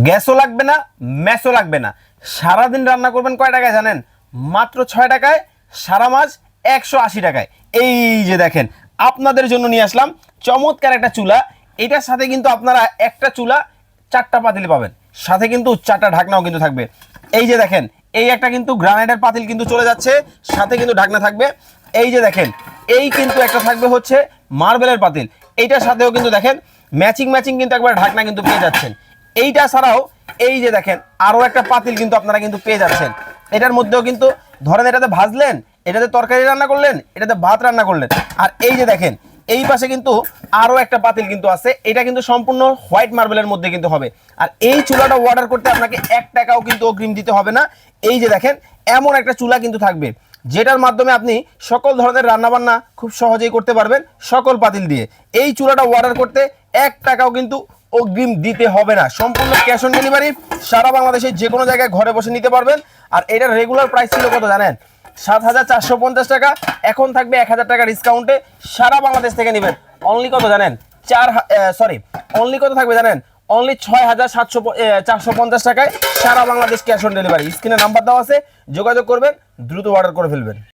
গ্যাসও লাগবে না, ম্যাসও লাগবে না। সারাদিন রান্না করবেন কয় টাকায় জানেন? মাত্র 6 টাকায়, সারা মাস 180 টাকায়। এই যে দেখেন, আপনাদের জন্য নিয়ে আসলাম চমৎকার একটা চুলা। এটার সাথে কিন্তু আপনারা একটা চুলা 4টা পাতিল পাবেন, সাথে কিন্তু 4টা ঢাকনাও কিন্তু থাকবে। এই যে দেখেন, এই একটা কিন্তু গ্রানাইটের পাতিল কিন্তু চলে যাচ্ছে, সাথে কিন্তু ঢাকনা থাকবে। এই যে দেখেন, এই কিন্তু একটা থাকবে হচ্ছে মার্বেলের পাতিল, এইটার সাথেও কিন্তু দেখেন ম্যাচিং ম্যাচিং কিন্তু একবার ঢাকনা কিন্তু পেয়ে যাচ্ছেন। এইটা ছাড়াও এই যে দেখেন আরো একটা পাতিল কিন্তু আপনারা কিন্তু পেয়ে যাচ্ছেন। এটার মধ্যেও কিন্তু ধরেন এটাতে ভাজলেন, এটাতে তরকারি রান্না করলেন, এটাতে ভাত রান্না করলেন। আর এই যে দেখেন এই পাশে কিন্তু আরো একটা পাতিল কিন্তু আছে, এটা কিন্তু সম্পূর্ণ হোয়াইট মার্বেলের মধ্যে কিন্তু হবে। আর এই চুলাটা অর্ডার করতে আপনাকে 1 টাকাও কিন্তু অগ্রিম দিতে হবে না। এই যে দেখেন এমন একটা চুলা কিন্তু থাকবে, যেটার মাধ্যমে আপনি সকল ধরনের রান্নাবান্না খুব সহজেই করতে পারবেন সকল পাতিল দিয়ে। এই চুলাটা অর্ডার করতে 1 টাকাও কিন্তু অগ্রিম দিতে হবে না, সম্পূর্ণ ক্যাশ অন ডেলিভারি। সারা বাংলাদেশে যে কোনো জায়গায় ঘরে বসে নিতে পারবেন। আর এটার রেগুলার প্রাইস ছিল কত জানেন? 7,450 টাকা। এখন থাকবে 1,000 টাকা ডিসকাউন্টে। সারা বাংলাদেশ থেকে নেবেন অনলি কত জানেন? অনলি কত থাকবে জানেন? অনলি 6,450 টাকায় সারা বাংলাদেশ ক্যাশ অন ডেলিভারি। স্ক্রিনে নাম্বার দেওয়া আছে, যোগাযোগ করবেন, দ্রুত অর্ডার করে ফেলবেন।